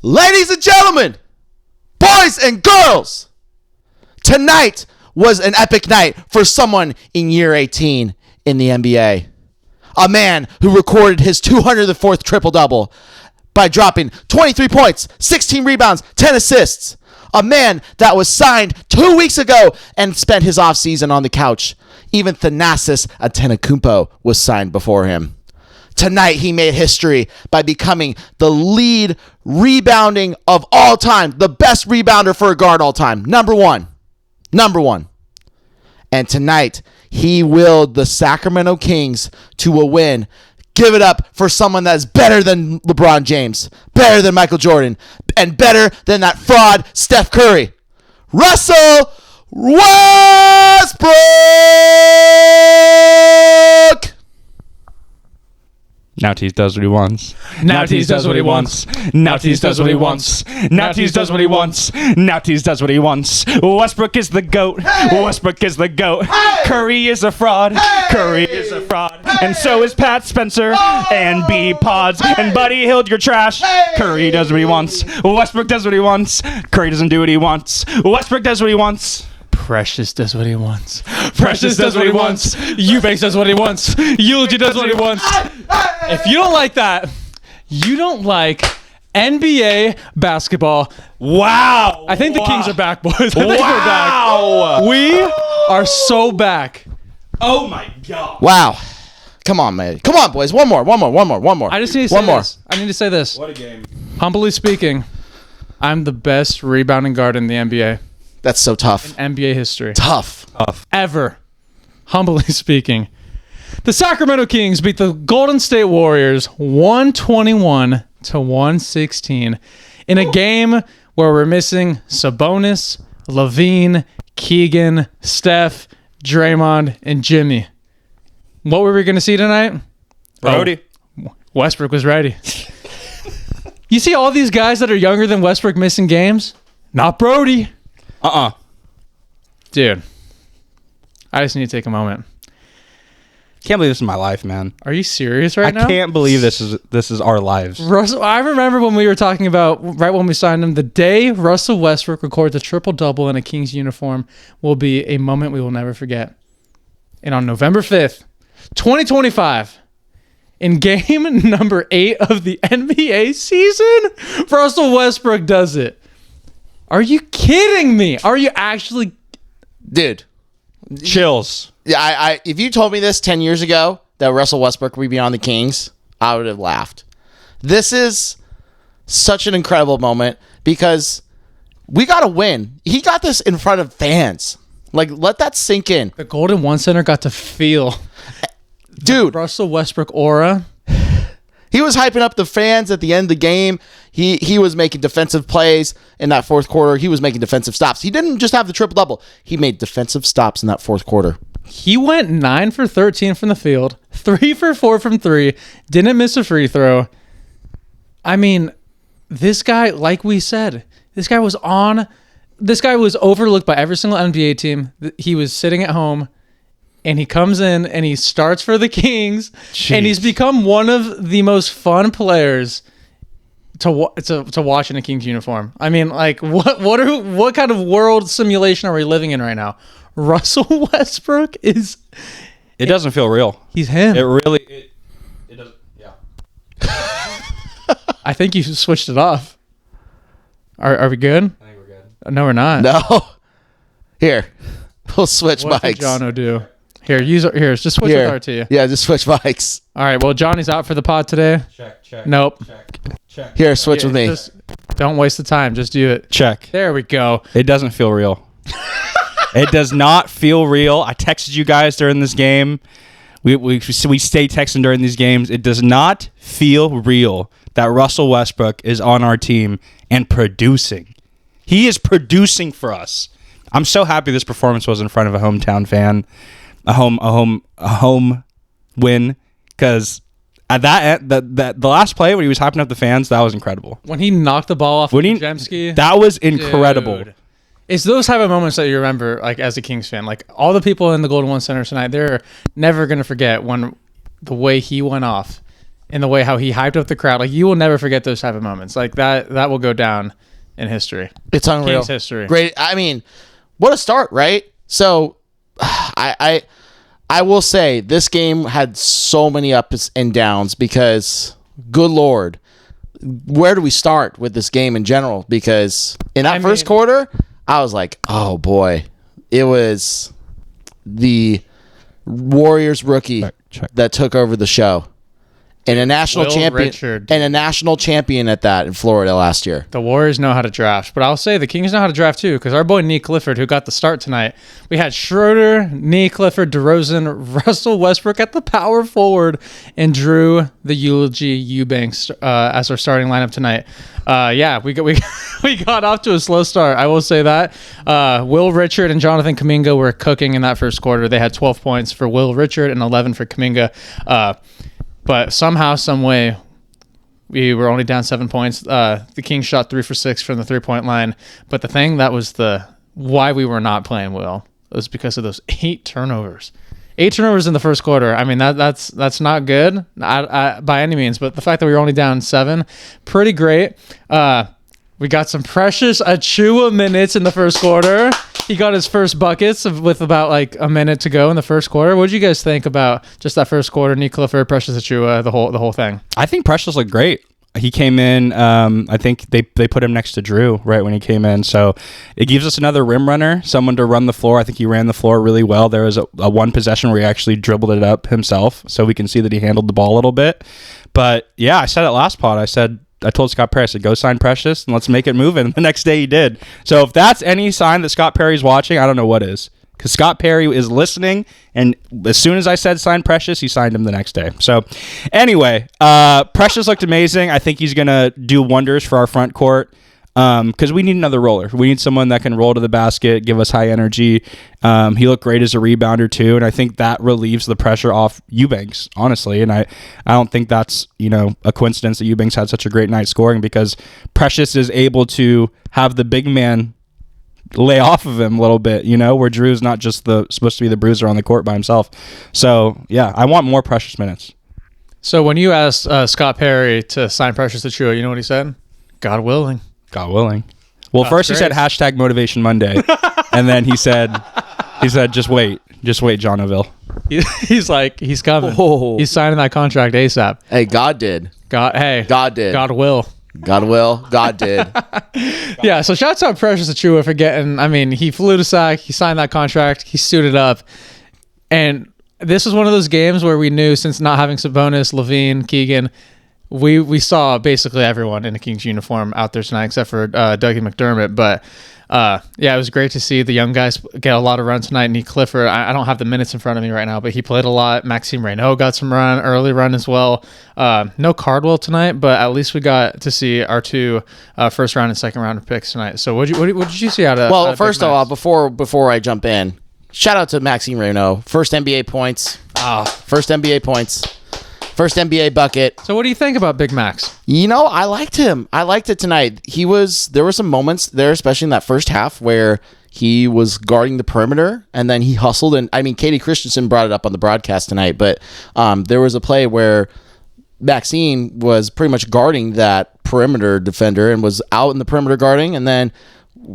Ladies and gentlemen, boys and girls, tonight was an epic night for someone in year 18 in the NBA. A man who recorded his 204th triple-double by dropping 23 points, 16 rebounds, 10 assists. A man that was signed 2 weeks ago and spent his offseason on the couch. Even Thanasis Antetokounmpo was signed before him. Tonight, he made history by becoming the lead rebounding of all time, the best rebounder for a guard all time. Number one. And tonight, he willed the Sacramento Kings to a win. Give it up for someone that's better than LeBron James, better than Michael Jordan, and better than that fraud Steph Curry. Russell Westbrook! Now Tease does what he wants. Now Tease does what he wants. Now Tease does what he wants. Now Tease does what he wants. Now Tease does what he wants. Westbrook is the GOAT. Westbrook is the GOAT. Curry is a fraud. Curry is a fraud. And so is Pat Spencer and B Pods and Buddy Hield. You're trash. Curry does what he wants. Westbrook does what he wants. Curry doesn't do what he wants. Westbrook does what he wants. Precious does what he wants. Precious does what he wants. Eubanks does what he wants. Eulogy does what he wants. If you don't like that, you don't like NBA basketball. Wow. I think the Kings are back, boys. I think we're back. We are so back. Oh my God. Wow. Come on, man. Come on, boys. One more. I just need to say this. I need to say this. What a game. Humbly speaking, I'm the best rebounding guard in the NBA. That's so tough. In NBA history. Tough. Ever. Humbly speaking. The Sacramento Kings beat the Golden State Warriors 121-116 in a game where we're missing Sabonis, Levine, Keegan, Steph, Draymond, and Jimmy. What were we going to see tonight? Brody. Westbrook was ready. You see all these guys that are younger than Westbrook missing games? Not Brody. Dude, I just need to take a moment. Can't believe this is my life, man. Are you serious right now? I can't believe this is our lives. Russell, I remember when we were talking about right when we signed him, the day Russell Westbrook records a triple-double in a Kings uniform will be a moment we will never forget. And on November 5th, 2025, in game number 8 of the NBA season, Russell Westbrook does it. Are you kidding me? Are you actually... Dude. Chills. Yeah, I if you told me this 10 years ago, that Russell Westbrook would be on the Kings, I would have laughed. This is such an incredible moment because we got to win. He got this in front of fans. Like, let that sink in. The Golden One Center got to feel... Dude. Russell Westbrook aura. He was hyping up the fans at the end of the game. He was making defensive plays in that fourth quarter. He was making defensive stops. He didn't just have the triple-double. He made defensive stops in that fourth quarter. He went 9 for 13 from the field, 3 for 4 from 3, didn't miss a free throw. I mean, this guy, like we said, this guy was overlooked by every single NBA team. He was sitting at home. And he comes in and he starts for the Kings. Jeez. And he's become one of the most fun players to watch in a Kings uniform. I mean, like, what kind of world simulation are we living in right now? Russell Westbrook is... It doesn't feel real. He's him. It really... It doesn't... Yeah. I think you switched it off. Are we good? I think we're good. No, we're not. No. Here. We'll switch what mics. What did Jono do? Here, just switch with RT. Yeah, just switch mics. All right, well, Johnny's out for the pod today. Check. Nope. Check. Here, switch with me. Don't waste the time. Just do it. Check. There we go. It doesn't feel real. It does not feel real. I texted you guys during this game. We stay texting during these games. It does not feel real that Russell Westbrook is on our team and producing. He is producing for us. I'm so happy this performance was in front of a hometown fan. A home win, because at the last play when he was hyping up the fans, that was incredible. When he knocked the ball off of Jemski, that was incredible. Dude. It's those type of moments that you remember, like as a Kings fan. Like all the people in the Golden One Center tonight, they're never gonna forget when the way he went off in the way how he hyped up the crowd. Like, you will never forget those type of moments. Like, that will go down in history. It's unreal. Kings history. Great. I mean, what a start, right? So, I will say this game had so many ups and downs because, good Lord, where do we start with this game in general? Because in that first quarter, I was like, oh boy, it was the Warriors rookie that took over the show. And a national champion at that in Florida last year. The Warriors know how to draft, but I'll say the Kings know how to draft too, because our boy Nee Clifford, who got the start tonight, we had Schroeder, Nee Clifford, DeRozan, Russell Westbrook at the power forward, and Drew the Eulogy Eubanks as our starting lineup tonight. We got off to a slow start. I will say that. Will Richard and Jonathan Kuminga were cooking in that first quarter. They had 12 points for Will Richard and 11 for Kuminga. But somehow, some way, we were only down 7 points. The Kings shot 3 for 6 from the 3-point line. But the thing that was why we were not playing well was because of those 8 turnovers. 8 turnovers in the first quarter. I mean, that's not good by any means. But the fact that we were only down 7, pretty great. We got some Precious Achiuwa minutes in the first quarter. He got his first buckets with about like a minute to go in the first quarter. What did you guys think about just that first quarter? Nee Clifford, Precious Achiuwa, the whole thing. I think Precious looked great. He came in. I think they put him next to Drew right when he came in. So it gives us another rim runner, someone to run the floor. I think he ran the floor really well. There was a one possession where he actually dribbled it up himself, so we can see that he handled the ball a little bit. But yeah, I said it last pod. I told Scott Perry, I said, go sign Precious and let's make it move. And the next day he did. So if that's any sign that Scott Perry's watching, I don't know what is. Because Scott Perry is listening, and as soon as I said sign Precious, he signed him the next day. So anyway, Precious looked amazing. I think he's going to do wonders for our front court. Because we need another roller. We need someone that can roll to the basket, give us high energy. He looked great as a rebounder too, and I think that relieves the pressure off Eubanks, honestly. And I don't think that's a coincidence that Eubanks had such a great night scoring, because Precious is able to have the big man lay off of him a little bit, where Drew's not just supposed to be the bruiser on the court by himself. So yeah, I want more Precious minutes. So when you asked Scott Perry to sign Precious Achiuwa, you know what he said? God willing. God willing. Well, first he said hashtag Motivation Monday, and then he said, just wait, Johnville. He's coming. Oh. He's signing that contract ASAP. Hey, God did. God did. God will. God did. Yeah, so shouts out Precious Achiuwa for getting, he flew to SAC, he signed that contract, he suited up, and this was one of those games where we knew, since not having Sabonis, Levine, Keegan, we saw basically everyone in a Kings uniform out there tonight except for Dougie McDermott. But it was great to see the young guys get a lot of run tonight. Nee Clifford, I don't have the minutes in front of me right now, but he played a lot. Maxime Rieu got some early run as well. No Cardwell tonight, but at least we got to see our 2 first round and second round picks tonight. So what did you see out of? Well, first of all, before I jump in, shout out to Maxime Rieu, first NBA points. First NBA points. First NBA bucket. So what do you think about Big Max? I liked him. I liked it tonight. There were some moments there, especially in that first half, where he was guarding the perimeter and then he hustled. And Katie Christensen brought it up on the broadcast tonight, but there was a play where Maxine was pretty much guarding that perimeter defender and was out in the perimeter guarding, and then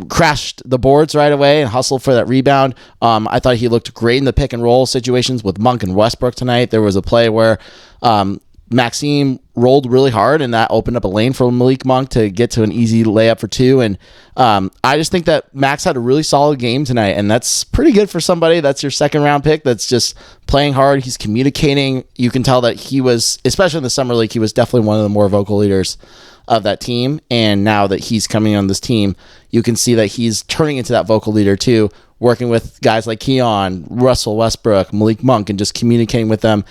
crashed the boards right away and hustled for that rebound. I thought he looked great in the pick and roll situations with Monk and Westbrook tonight. There was a play where Maxime rolled really hard, and that opened up a lane for Malik Monk to get to an easy layup for 2. And I just think that Max had a really solid game tonight, and that's pretty good for somebody that's your second round pick that's just playing hard. He's communicating. You can tell that he was, especially in the summer league, he was definitely one of the more vocal leaders of that team. And now that he's coming on this team, you can see that he's turning into that vocal leader too, working with guys like Keon, Russell Westbrook, Malik Monk, and just communicating with them.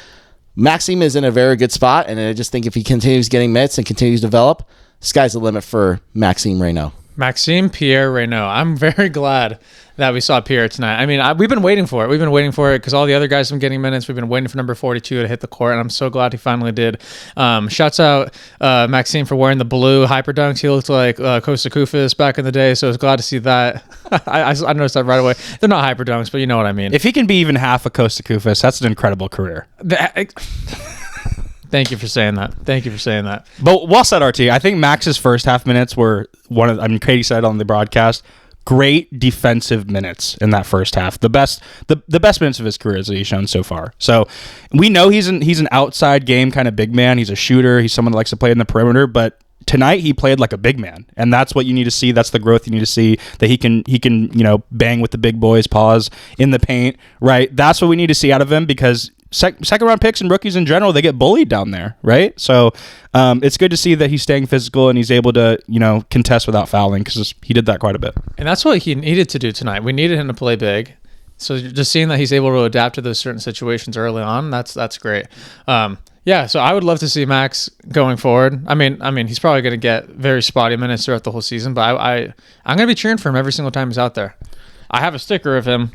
Maxime is in a very good spot, and I just think if he continues getting minutes and continues to develop, sky's the limit for Maxime Rieu. Maxime Pierre Rieu. I'm very glad that we saw Pierre tonight. We've been waiting for it. We've been waiting for it because all the other guys have been getting minutes. We've been waiting for number 42 to hit the court, and I'm so glad he finally did. Shouts out Maxime for wearing the blue hyper dunks. He looked like Costa Kufis back in the day, so I was glad to see that. I noticed that right away. They're not hyper dunks, but you know what I mean. If he can be even half a Costa Kufis, that's an incredible career. Thank you for saying that. But well said, RT. I think Max's first half minutes were Katie said on the broadcast, great defensive minutes in that first half. The best minutes of his career that he's shown so far. So we know he's an outside game kind of big man. He's a shooter. He's someone that likes to play in the perimeter, but tonight he played like a big man, and that's what you need to see. That's the growth you need to see, that he can bang with the big boys, pause in the paint, right? That's what we need to see out of him, because second round picks and rookies in general, they get bullied down there, right? So it's good to see that he's staying physical and he's able to contest without fouling, because he did that quite a bit. And that's what he needed to do tonight. We needed him to play big. So just seeing that he's able to adapt to those certain situations early on, that's great. Yeah, so I would love to see Max going forward. I mean, he's probably going to get very spotty minutes throughout the whole season, but I'm going to be cheering for him every single time he's out there. I have a sticker of him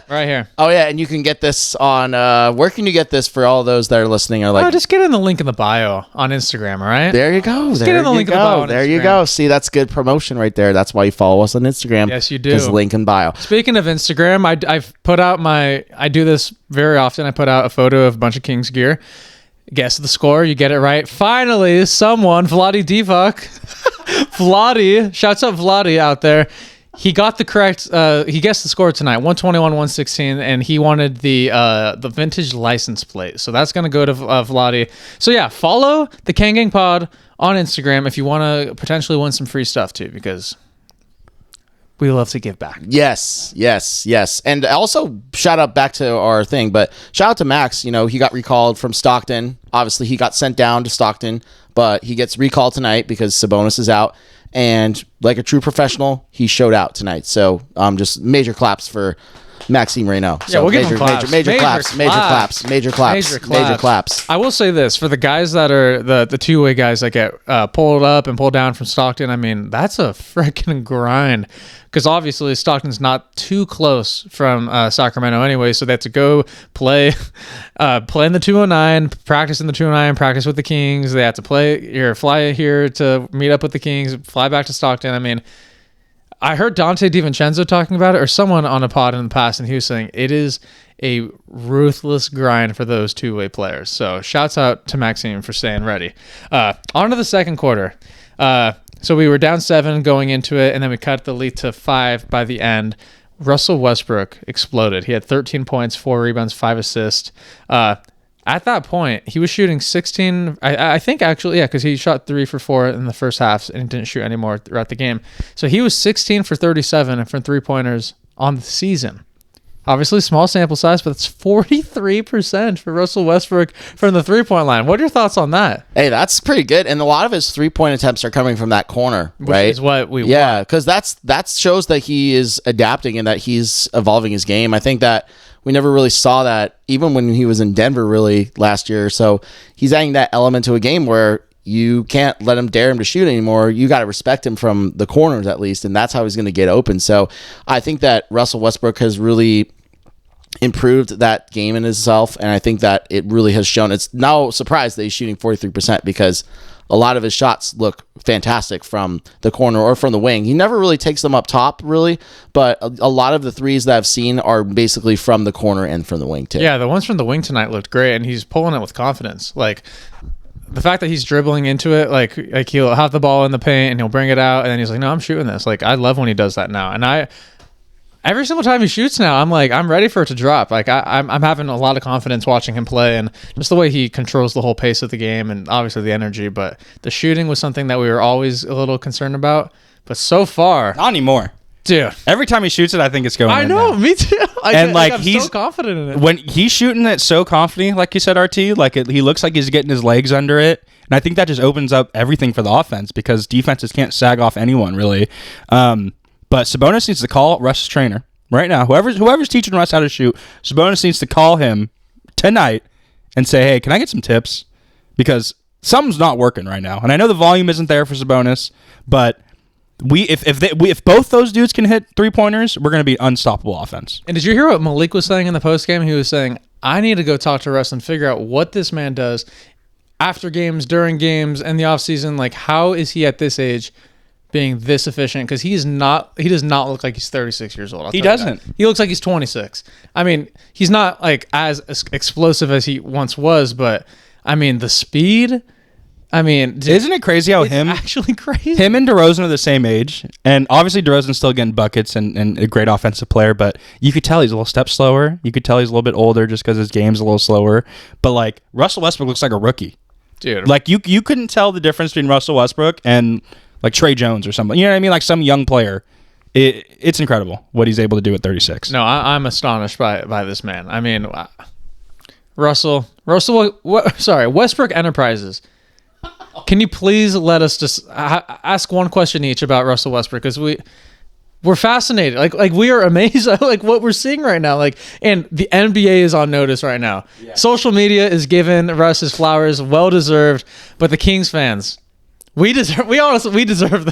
right here. Oh yeah, and you can get this on. Where can you get this for all those that are listening? Just get in the link in the bio on Instagram. All right. There you go. Get in the link in the bio. There you go. See, that's good promotion right there. That's why you follow us on Instagram. Yes, you do. Because link in bio. Speaking of Instagram, I've put out I do this very often. I put out a photo of a bunch of Kings gear. Guess the score. You get it right. Finally, someone, Vlade Divac. Vlade, shouts out Vlade out there. He got the correct. He guessed the score tonight, 121-116, and he wanted the vintage license plate. So that's gonna go to Vlade. So yeah, follow the Kang Gang Pod on Instagram if you want to potentially win some free stuff too, because we love to give back. Yes. And also, shout out back to our thing, but shout out to Max. He got recalled from Stockton. Obviously, he got sent down to Stockton, but he gets recalled tonight because Sabonis is out. And like a true professional, he showed out tonight. So just major claps for Maxime Rieu. So we'll give him claps. Major claps. I will say this, for the guys that are the two-way guys that get pulled up and pulled down from Stockton, I mean, that's a freaking grind, because obviously Stockton's not too close from Sacramento anyway, so they have to go play in the 209, practice in the 209, practice with the Kings. They have to fly here to meet up with the Kings, fly back to Stockton. I mean, I heard Dante DiVincenzo talking about it, or someone on a pod in the past, and he was saying it is a ruthless grind for those two-way players. So shouts out to Maxime for staying ready. On to the second quarter. So we were down 7 going into it, and then we cut the lead to 5 by the end. Russell Westbrook exploded. He had 13 points, 4 rebounds, 5 assists. At that point, he was shooting 16. I think actually, yeah, because he shot 3 for 4 in the first half and didn't shoot anymore throughout the game. So he was 16 for 37 from 3-pointers on the season. Obviously, small sample size, but it's 43% for Russell Westbrook from the 3-point line. What are your thoughts on that? Hey, that's pretty good. And a lot of his 3-point attempts are coming from that corner, right? Which is what we want. Yeah, because that shows that he is adapting and that he's evolving his game. I think that we never really saw that even when he was in Denver really last year. So he's adding that element to a game where you can't let him dare him to shoot anymore. You got to respect him from the corners at least, and that's how he's going to get open. So I think that Russell Westbrook has really improved that game in itself, and I think that it really has shown. It's no surprise that he's shooting 43% because a lot of his shots look fantastic from the corner or from the wing. He never really takes them up top, really, but a lot of the threes that I've seen are basically from the corner and from the wing, too. Yeah, the ones from the wing tonight looked great, and he's pulling it with confidence. Like, the fact that he's dribbling into it, like he'll have the ball in the paint, and he'll bring it out, and then he's like, no, I'm shooting this. Like, I love when he does that now. And every single time he shoots now, I'm like, I'm ready for it to drop. Like, I'm having a lot of confidence watching him play, and just the way he controls the whole pace of the game, and obviously the energy. But the shooting was something that we were always a little concerned about. But so far, not anymore, dude. Every time he shoots it, I think it's going. I know, me too. I'm he's so confident in it. When he's shooting it so confidently, like you said, RT, like he looks like he's getting his legs under it, and I think that just opens up everything for the offense because defenses can't sag off anyone really. But Sabonis needs to call Russ's trainer right now. Whoever's teaching Russ how to shoot, Sabonis needs to call him tonight and say, hey, can I get some tips? Because something's not working right now. And I know the volume isn't there for Sabonis, but if both those dudes can hit 3-pointers, we're going to be unstoppable offense. And did you hear what Malik was saying in the postgame? He was saying, I need to go talk to Russ and figure out what this man does after games, during games, and the offseason. Like, how is he at this age being this efficient? Because he does not look like he's 36 years old. He doesn't. He looks like he's 26. I mean, he's not like as explosive as he once was, but I mean, the speed. I mean, Isn't it crazy how it's actually crazy. him and DeRozan are the same age, and obviously DeRozan's still getting buckets and a great offensive player, but you could tell he's a little step slower. You could tell he's a little bit older just because his game's a little slower. But like Russell Westbrook looks like a rookie, dude. like you couldn't tell the difference between Russell Westbrook and like Trey Jones or something. You know what I mean? Like some young player. It's incredible what he's able to do at 36. No, I'm astonished by this man. I mean, Westbrook Enterprises. Can you please let us just ask one question each about Russell Westbrook, because we're fascinated, like we are amazed at like what we're seeing right now, like, and the NBA is on notice right now. Yeah. Social media is giving Russ his flowers, well deserved, but the Kings fans, we deserve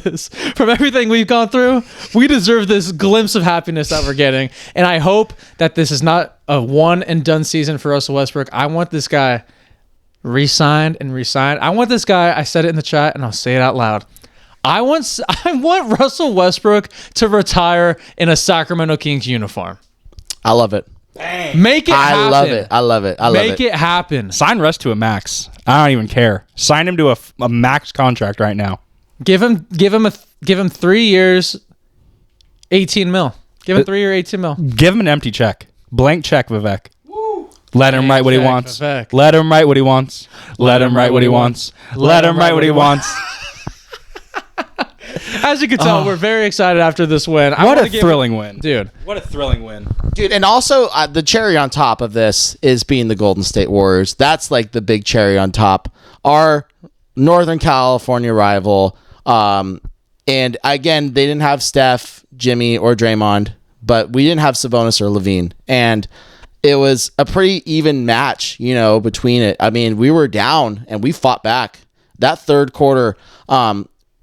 this. From everything we've gone through, we deserve this glimpse of happiness that we're getting, and I hope that this is not a one and done season for Russell Westbrook. I want this guy re-signed and re-signed. I want this guy, I said it in the chat and I'll say it out loud, I want Russell Westbrook to retire in a Sacramento Kings uniform. I love it. Dang. Make it happen. I love it. Make it happen. Sign Russ to a max. I don't even care. Sign him to a max contract right now. Give him 3 years, 18 mil. Give him 3 year 18 mil. Give him an empty check. Blank check, Vivek. Woo. Let him write what he wants. Vivek. Let him write what he wants. Let him write what he wants. Let him write what he wants. As you can tell, we're very excited after this win. What a thrilling win. Dude. What a thrilling win. Dude, and also the cherry on top of this is being the Golden State Warriors. That's like the big cherry on top. Our Northern California rival. And again, they didn't have Steph, Jimmy, or Draymond, but we didn't have Sabonis or Levine. And it was a pretty even match, between it. I mean, we were down and we fought back. That third quarter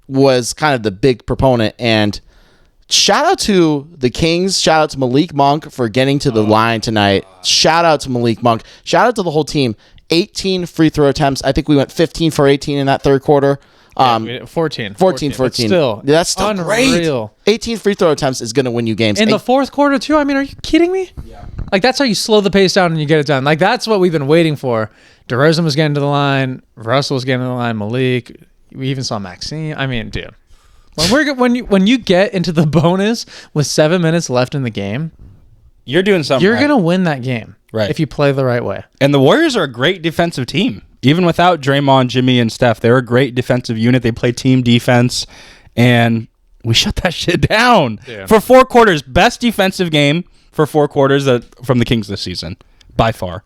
was kind of the big proponent. And shout out to the Kings. Shout out to Malik Monk for getting to the line tonight. Shout out to Malik Monk. Shout out to the whole team. 18 free throw attempts. I think we went 15 for 18 in that third quarter. 14. Still, that's still unreal. Great. 18 free throw attempts is going to win you games. In the fourth quarter, too? I mean, are you kidding me? Yeah. Like, that's how you slow the pace down and you get it done. Like, that's what we've been waiting for. DeRozan was getting to the line. Russell was getting to the line. Malik. We even saw Maxine. I mean, dude. When you get into the bonus with 7 minutes left in the game, you're doing something. You're going to win that game. Right. If you play the right way. And the Warriors are a great defensive team. Even without Draymond, Jimmy, and Steph, they're a great defensive unit. They play team defense, and we shut that shit down for 4 quarters. Best defensive game for 4 quarters from the Kings this season, by far.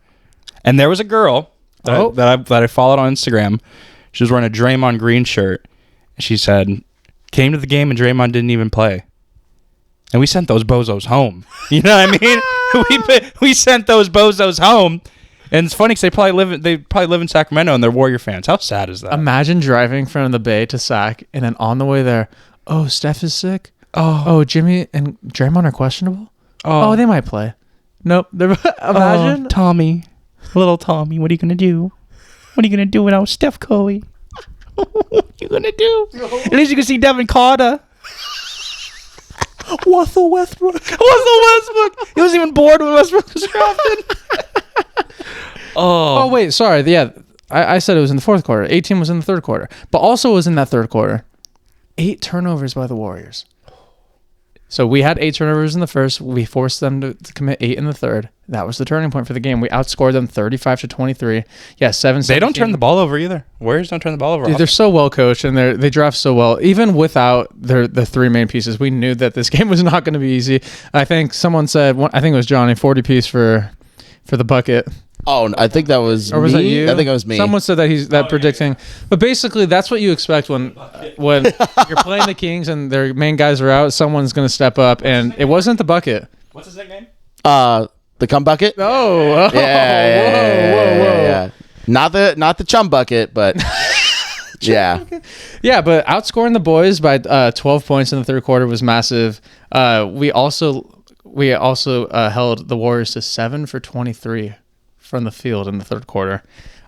And there was a girl that I followed on Instagram. She was wearing a Draymond Green shirt. She said, came to the game and Draymond didn't even play. And we sent those bozos home. You know what I mean? we sent those bozos home. And it's funny because they probably live in Sacramento and they're Warrior fans. How sad is that? Imagine driving from the Bay to Sac and then on the way there, oh, Steph is sick. Oh, Jimmy and Draymond are questionable. Oh, they might play. Nope. Imagine Tommy, little Tommy. What are you gonna do? What are you gonna do without Steph Curry? What are you gonna do? At least you can see Devin Carter. Russell Westbrook. He wasn't even bored when Westbrook was drafted. Oh, wait. Sorry. Yeah. I said it was in the fourth quarter. 18 was in the third quarter. But also was in that third quarter. 8 turnovers by the Warriors. So we had 8 turnovers in the first. We forced them to commit 8 in the third. That was the turning point for the game. We outscored them 35-23. Yeah, 7-17. They don't turn the ball over either. Warriors don't turn the ball over. Dude, they're so well coached and they draft so well. Even without the 3 main pieces, we knew that this game was not going to be easy. I think someone said, I think it was Johnny, 40 piece for the bucket. Oh, I think that was or was me. That you? I think it was me. Someone said that predicting. But basically, that's what you expect when you're playing the Kings and their main guys are out. Someone's going to step up, and it wasn't the bucket. What's his nickname? The cum bucket. Oh, yeah. Not the chum bucket, but yeah. Yeah, but outscoring the boys by 12 points in the third quarter was massive. We also held the Warriors to 7 for 23 from the field in the third quarter.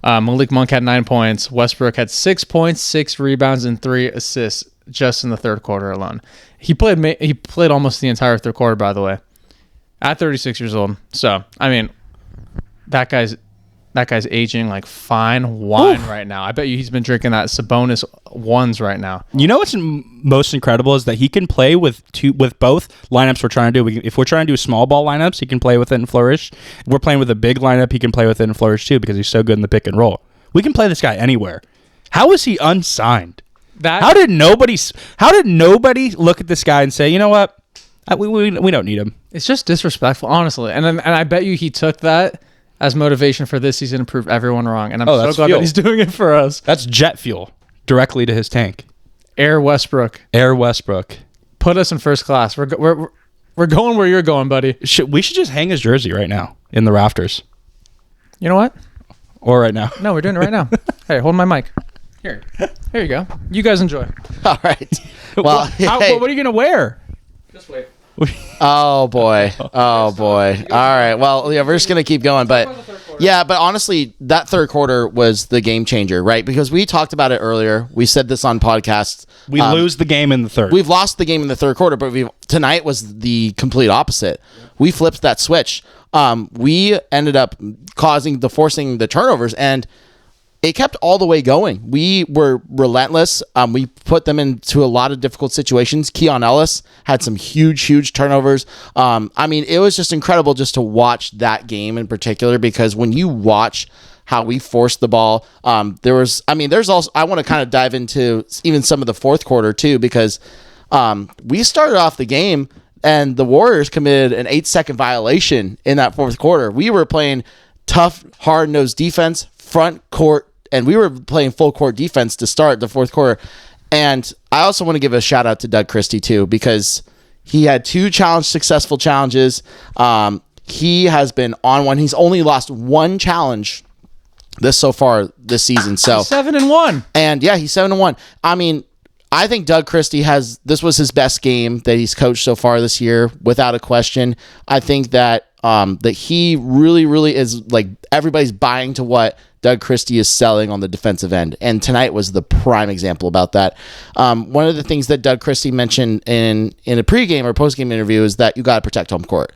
Malik Monk had 9 points. Westbrook had 6 points, 6 rebounds, and 3 assists just in the third quarter alone. He played almost the entire third quarter, by the way, at 36 years old. So, I mean, that guy's That guy's aging like fine wine right now. I bet you he's been drinking that Sabonis ones right now. You know what's most incredible is that he can play with both lineups we're trying to do. If we're trying to do small ball lineups, he can play with it and flourish. If we're playing with a big lineup, he can play with it and flourish too because he's so good in the pick and roll. We can play this guy anywhere. How is he unsigned? How did nobody look at this guy and say, you know what? We don't need him. It's just disrespectful, honestly. And I bet you he took that as motivation for this season to prove everyone wrong. And I'm so glad that he's doing it for us. That's jet fuel directly to his tank. Air Westbrook. Put us in first class. We're going where you're going, buddy. We should just hang his jersey right now in the rafters. You know what? Or right now. No, we're doing it right now. Hey, hold my mic. Here you go. You guys enjoy. All right. Well, what are you going to wear? Just wait. Oh boy. All right. Well, yeah, we're just gonna keep going, but honestly, that third quarter was the game changer, right? Because we talked about it earlier. We said this on podcasts. We lose the game in the third. We've lost the game in the third quarter, but tonight was the complete opposite. We flipped that switch. We ended up forcing the turnovers, and it kept all the way going. We were relentless. We put them into a lot of difficult situations. Keon Ellis had some huge turnovers. It was just incredible just to watch that game in particular, because when you watch how we forced the ball, there's also, I want to kind of dive into even some of the fourth quarter too, because we started off the game and the Warriors committed an 8-second violation in that fourth quarter. We were playing tough, hard-nosed defense, front court, and we were playing full court defense to start the fourth quarter. And I also want to give a shout out to Doug Christie too, because he had 2 successful challenges. He has been on one. He's only lost 1 challenge so far this season. So 7-1. And yeah, he's 7-1. I think Doug Christie this was his best game that he's coached so far this year, without a question. I think that he really is, like, everybody's buying to what Doug Christie is selling on the defensive end. And tonight was the prime example about that. One of the things that Doug Christie mentioned in a pregame or postgame interview is that you got to protect home court.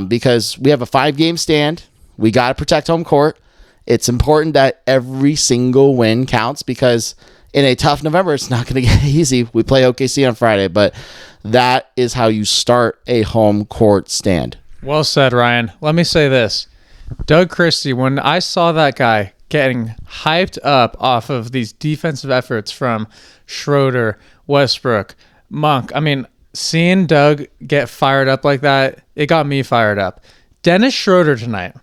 Because we have a 5-game stand. We got to protect home court. It's important that every single win counts, because in a tough November, it's not going to get easy. We play OKC on Friday, but that is how you start a home court stand. Well said, Ryan. Let me say this. Doug Christie, when I saw that guy getting hyped up off of these defensive efforts from Schroeder, Westbrook, Monk, seeing Doug get fired up like that, it got me fired up. Dennis Schroeder tonight.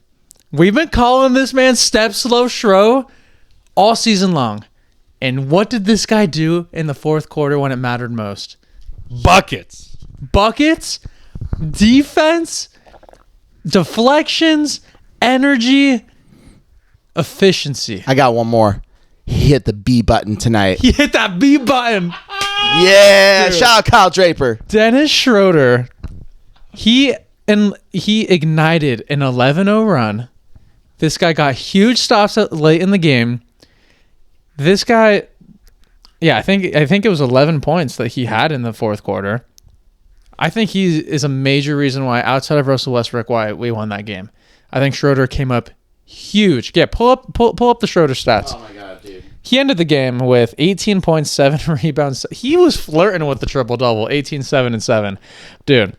We've been calling this man Step Slow Schro all season long. And what did this guy do in the fourth quarter when it mattered most? Buckets, defense, deflections, energy, efficiency. I got one more. He hit the B button tonight. He hit that B button. Yeah, dude. Shout out Kyle Draper. Dennis Schroeder, he ignited an 11-0 run. This guy got huge stops late in the game. This guy, I think it was 11 points that he had in the fourth quarter. I think he is a major reason why, outside of Russell Westbrook, why we won that game. I think Schroeder came up huge. Yeah, pull up the Schroeder stats. Oh my god, dude. He ended the game with 18 points, 7 rebounds. He was flirting with the triple-double, 18, 7, and 7. Dude.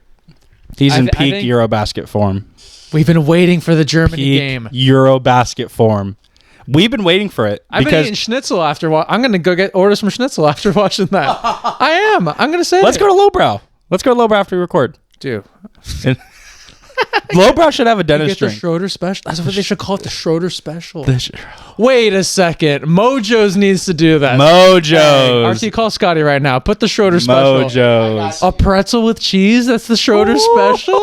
He's in peak Eurobasket form. We've been waiting for the Germany game. Eurobasket form. We've been waiting for it. I've been eating schnitzel after. I'm going to go order some schnitzel after watching that. I am. I'm going to say Let's go to Lowbrow. After we record. Dude. Lowbrow should have a dentist drink. The Schroeder special. That's what they should call it, the Schroeder special. Wait a second. Mojo's needs to do that. Mojo's. RT, call Scotty right now. Put the Schroeder special. Mojo's. A pretzel with cheese? That's the Schroeder special?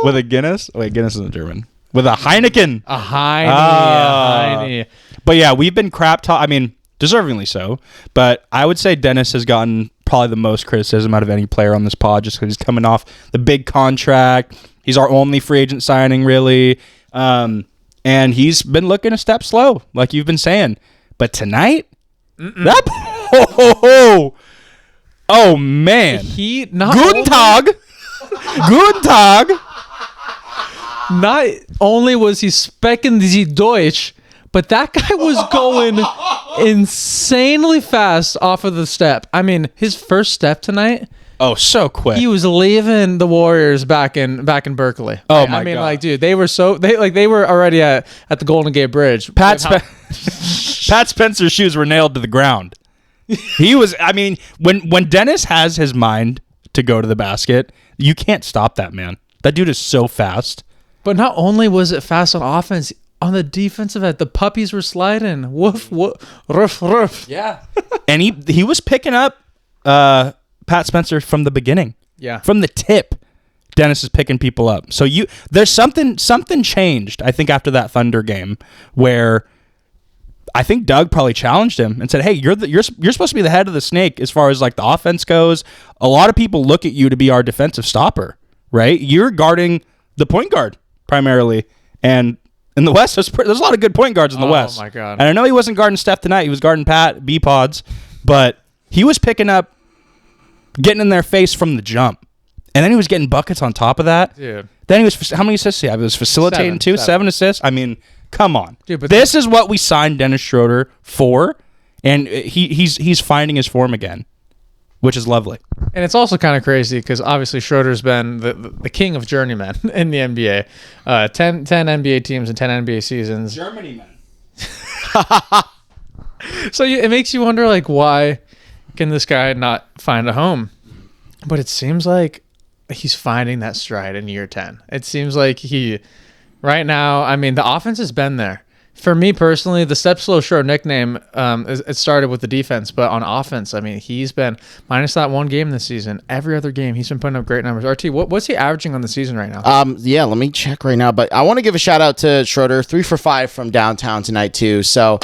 With a Guinness? Wait, Guinness isn't German. With a Heineken. A Heine. But yeah, we've been crap talk. Deservingly so. But I would say Dennis has gotten probably the most criticism out of any player on this pod, just because he's coming off the big contract. He's our only free agent signing, really. And he's been looking a step slow, like you've been saying. But tonight, oh man. He not Guten Tag. Guten Tag. Not only was he speaking the Deutsch, but that guy was going insanely fast off of the step. I mean, his first step tonight, Oh, so quick. he was leaving the Warriors back in Berkeley. Oh, my I mean, God. like, dude, they were already at the Golden Gate Bridge. Pat Spencer's shoes were nailed to the ground. He was, I mean, when Dennis has his mind to go to the basket, you can't stop that man. That dude is so fast. But not only was it fast on offense, on the defensive end, the puppies were sliding. Woof, woof, roof, roof. Yeah. And he was picking up Pat Spencer from the beginning. Yeah. From the tip, Dennis is picking people up. So there's something changed, I think, after that Thunder game where I think Doug probably challenged him and said, "Hey, you're supposed to be the head of the snake as far as like the offense goes. A lot of people look at you to be our defensive stopper, right? You're guarding the point guard primarily, and in the West, there's a lot of good point guards in the West. Oh my God! And I know he wasn't guarding Steph tonight; he was guarding Pat B-Pods, but he was picking up, getting in their face from the jump, and then he was getting buckets on top of that. Dude. Then he was how many assists? He had? He was facilitating seven assists. I mean, come on, Dude, but this is what we signed Dennis Schroeder for, and he's finding his form again, which is lovely. And it's also kind of crazy because obviously Schroeder's been the king of journeymen in the NBA. 10 NBA teams and 10 NBA seasons. Germany, man. So it makes you wonder, like, why can this guy not find a home? But it seems like he's finding that stride in year 10. It seems like right now, I mean, the offense has been there. For me personally, the Step Slow Short nickname, it started with the defense, but on offense, I mean, he's been, minus that one game this season, every other game, he's been putting up great numbers. RT, what's he averaging on the season right now? Yeah, let me check right now. But I want to give a shout out to Schroeder, 3 for 5 from downtown tonight too. So,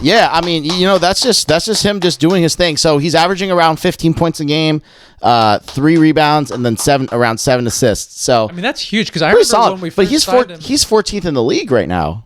yeah, I mean, that's just him just doing his thing. So he's averaging around 15 points a game, 3 rebounds, and then around 7 assists. So I mean, that's huge because I pretty remember solid. when we But first signed him he's 14th in the league right now.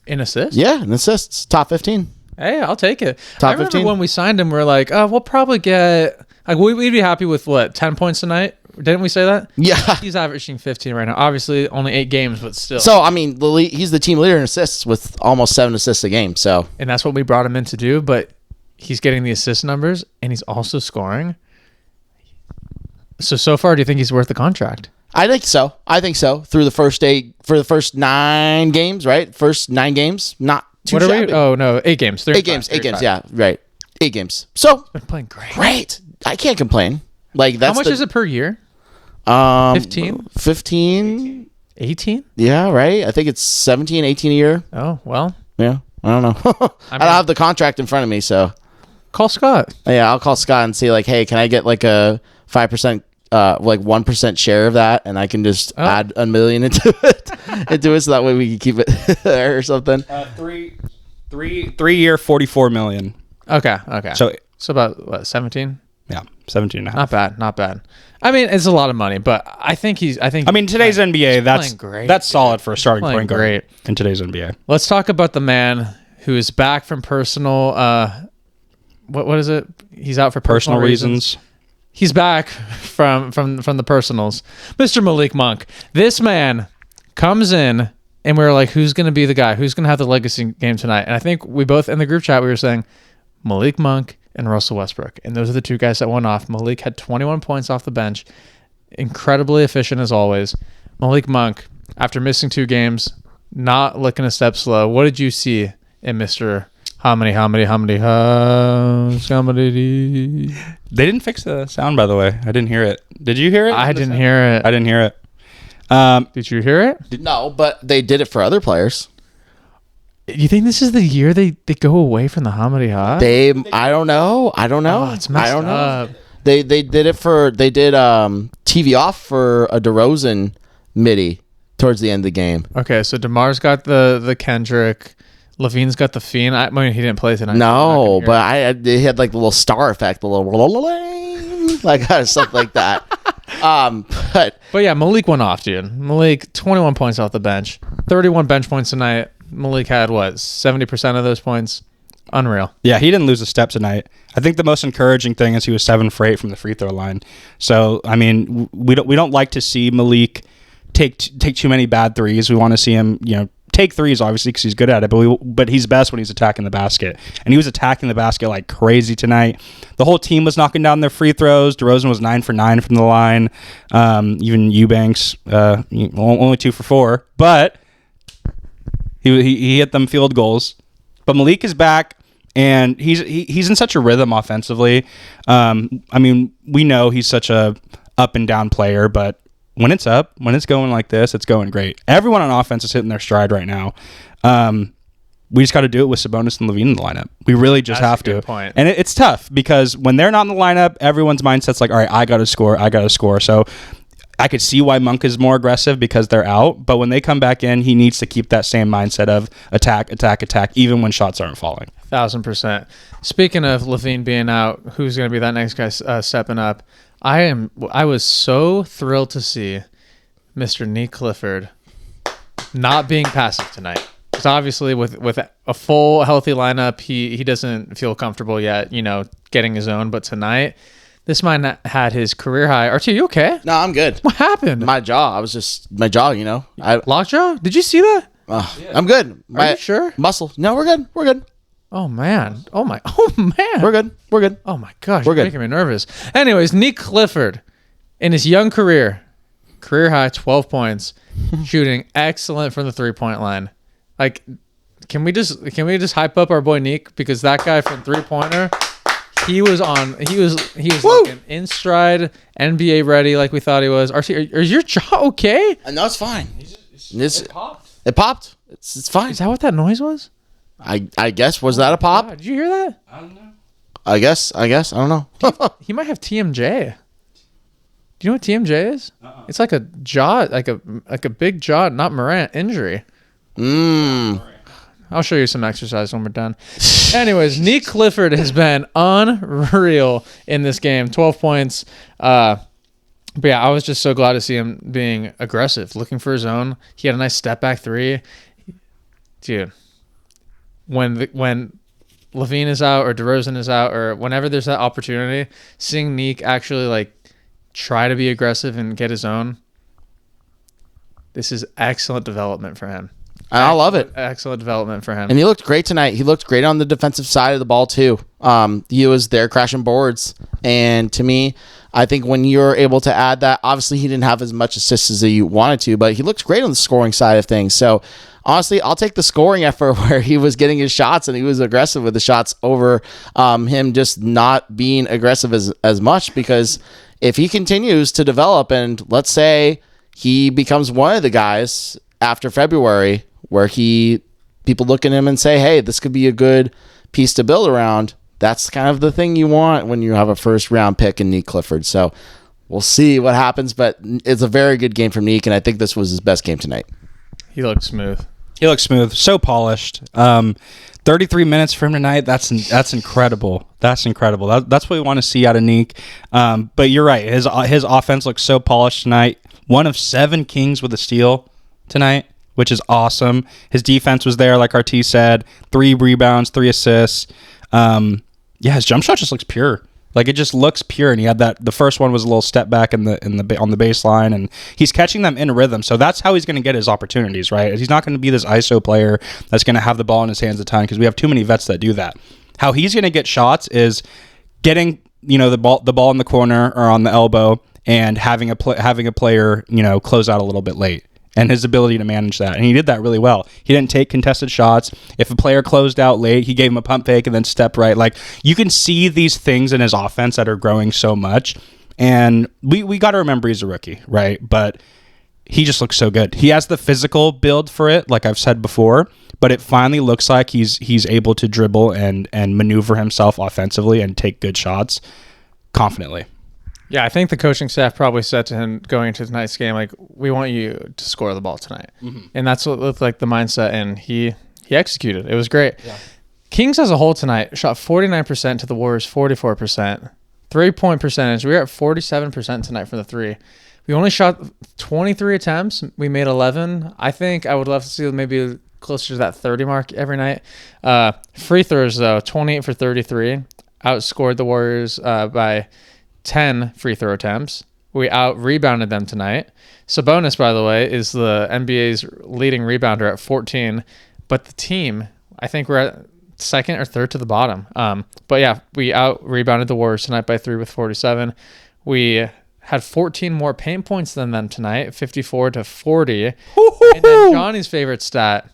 in assists. Yeah, in assists, top 15. Hey, I'll take it. Top I remember 15. when we signed him, we are like, we'll probably get, like, we'd be happy with what, 10 points tonight? Didn't we say that? Yeah. He's averaging 15 right now. Obviously, only 8 games, but still. So I mean, he's the team leader in assists with almost 7 assists a game. So And that's what we brought him in to do, but he's getting the assist numbers, and he's also scoring. So far, do you think he's worth the contract? I think so. Through the first 9 games, right? First 9 games, not too What are we? shabby. Oh, no, 8 games. 8 games. 8 games. Yeah, right. 8 games. So Been playing great. great. I can't complain. Like that's How much is it per year? 15? 15. 18? Yeah, right. I think it's 17, 18 a year. Oh, well, Yeah. I don't know. I don't have the contract in front of me, so call Scott. yeah, I'll call Scott and say like, hey, can I get like a 5%, like 1% share of that, and I can just add $1 million into it, so that way we can keep it there or something. 3-year, $44 million. Okay. So about, what, 17? yeah, 17 and a half. Not bad. I mean, it's a lot of money, but I think today's NBA, playing great, that's solid for a starting playing point guard great. in today's NBA. Let's talk about the man who is back from personal. What is it? He's out for personal reasons. He's back from the personals. Mr. Malik Monk. This man comes in, and we were like, who's going to be the guy? Who's going to have the legacy game tonight? And I think we both in the group chat, we were saying Malik Monk and Russell Westbrook. And those are the two guys that went off. Malik had 21 points off the bench. Incredibly efficient as always. Malik Monk, after missing 2 games, not looking a step slow. What did you see in Mr. Hamidi? They didn't fix the sound, by the way. I didn't hear it. Did you hear it? I didn't hear it. I didn't hear it. Did you hear it? No, but they did it for other players. You think this is the year they go away from the Hamidi Ha? I don't know. Oh, it's messed I don't know. up. They did TV off for a DeRozan midi towards the end of the game. Okay, so DeMar's got the Kendrick. Levine's got the Fiend. I mean, he didn't play tonight. No, but they had like the little star effect, the little like something like that. But yeah, Malik went off, dude. Malik, 21 points off the bench, 31 bench points tonight. Malik had 70% of those points. Unreal. Yeah, he didn't lose a step tonight. I think the most encouraging thing is he was 7 for 8 from the free throw line. So I mean, we don't like to see Malik take too many bad threes. We want to see him, take threes, obviously, because he's good at it, but he's best when he's attacking the basket. And he was attacking the basket like crazy tonight. The whole team was knocking down their free throws. DeRozan was 9 for 9 from the line. Even Eubanks, only 2 for 4. But he hit them field goals. But Malik is back, and he's in such a rhythm offensively. We know he's such a up and down player, but when it's up, when it's going like this, it's going great. Everyone on offense is hitting their stride right now. We just got to do it with Sabonis and Levine in the lineup. We really just have to. Point. And it's tough because when they're not in the lineup, everyone's mindset's like, all right, I got to score. So I could see why Monk is more aggressive because they're out. But when they come back in, he needs to keep that same mindset of attack, even when shots aren't falling. 1,000%. Speaking of Levine being out, who's going to be that next guy stepping up? I was so thrilled to see Mr. Nick Clifford not being passive tonight. Because obviously with a full healthy lineup, he doesn't feel comfortable yet, getting his own. But tonight, this man had his career high. Archie, you okay? No, I'm good. What happened? My jaw. Lockjaw? Did you see that? I'm good. Are you sure? Muscle. No, we're good. Oh man. We're good. Oh my gosh, We're you're good. making me nervous. Anyways, Nick Clifford, in his young career high 12 points, shooting excellent from the 3-point line. Like, can we just hype up our boy Nick, because that guy from 3-pointer, he was looking in stride, NBA ready like we thought he was. RC, is your jaw okay? No, it's fine. It popped. It's fine. Is that what that noise was? I guess. Was that a pop? God, did you hear that? I don't know. I guess. I don't know. He might have TMJ. Do you know what TMJ is? It's like a jaw, like a big jaw, not Morant injury. I'll show you some exercise when we're done. Anyways, Nick Clifford has been unreal in this game. 12 points. But yeah, I was just so glad to see him being aggressive, looking for his own. He had a nice step back 3. Dude, when Levine is out or DeRozan is out or whenever there's that opportunity, seeing Nick actually like try to be aggressive and get his own, this is excellent development for him. I love it. Excellent development for him. And he looked great tonight. He looked great on the defensive side of the ball too. He was there crashing boards. And to me, I think when you're able to add that, obviously he didn't have as much assists as he wanted to, but he looked great on the scoring side of things. So honestly, I'll take the scoring effort where he was getting his shots and he was aggressive with the shots over him just not being aggressive as much, because if he continues to develop and let's say he becomes one of the guys after February where people look at him and say, hey, this could be a good piece to build around. That's kind of the thing you want when you have a first round pick in Nick Clifford. So we'll see what happens, but it's a very good game from Nick, and I think this was his best game tonight. He looked smooth. So polished. 33 minutes for him tonight. That's incredible. That's what we want to see out of Nick. But you're right. His offense looks so polished tonight. 1 of 7 Kings with a steal tonight, which is awesome. His defense was there, like RT said. 3 rebounds, 3 assists. His jump shot just looks pure. Like, it just looks pure. And he had the first one was a little step back on the baseline, and he's catching them in rhythm. So that's how he's going to get his opportunities, right? He's not going to be this ISO player that's going to have the ball in his hands a ton, because we have too many vets that do that. How he's going to get shots is getting, the ball in the corner or on the elbow and having a player, close out a little bit late. And his ability to manage that. And he did that really well. He didn't take contested shots. If a player closed out late, he gave him a pump fake and then stepped right. Like, you can see these things in his offense that are growing so much. And we got to remember he's a rookie, right? But he just looks so good. He has the physical build for it, like I've said before. But it finally looks like he's able to dribble and maneuver himself offensively and take good shots confidently. Yeah, I think the coaching staff probably said to him going into tonight's game, like, we want you to score the ball tonight. Mm-hmm. And that's what looked like the mindset, and he executed. It was great. Yeah. Kings as a whole tonight shot 49% to the Warriors, 44%. 3-point percentage, we were at 47% tonight from the 3. We only shot 23 attempts. We made 11. I think I would love to see maybe closer to that 30 mark every night. Free throws, though, 28 for 33. Outscored the Warriors by 10 free throw attempts. We out-rebounded them tonight. Sabonis, by the way, is the NBA's leading rebounder at 14. But the team, I think we're at second or third to the bottom. But yeah, we out-rebounded the Warriors tonight by 3 with 47. We had 14 more paint points than them tonight, 54-40. And then Johnny's favorite stat,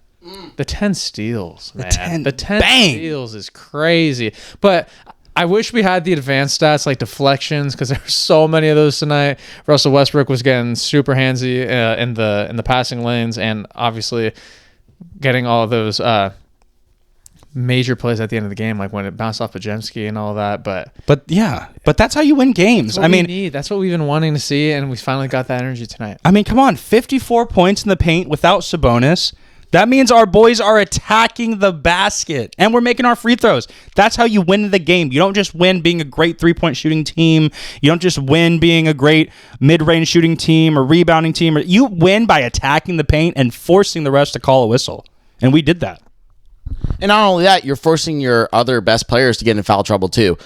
the 10 steals, man. The 10 steals is crazy. But I wish we had the advanced stats like deflections, because there were so many of those tonight. Russell Westbrook was getting super handsy in the passing lanes, and obviously getting all of those major plays at the end of the game, like when it bounced off Pajemski and all that. But that's how you win games. That's what we've been wanting to see, and we finally got that energy tonight. I mean, come on, 54 points in the paint without Sabonis. That means our boys are attacking the basket, and we're making our free throws. That's how you win the game. You don't just win being a great three-point shooting team. You don't just win being a great mid-range shooting team or rebounding team. You win by attacking the paint and forcing the refs to call a whistle, and we did that. And not only that, you're forcing your other best players to get in foul trouble too.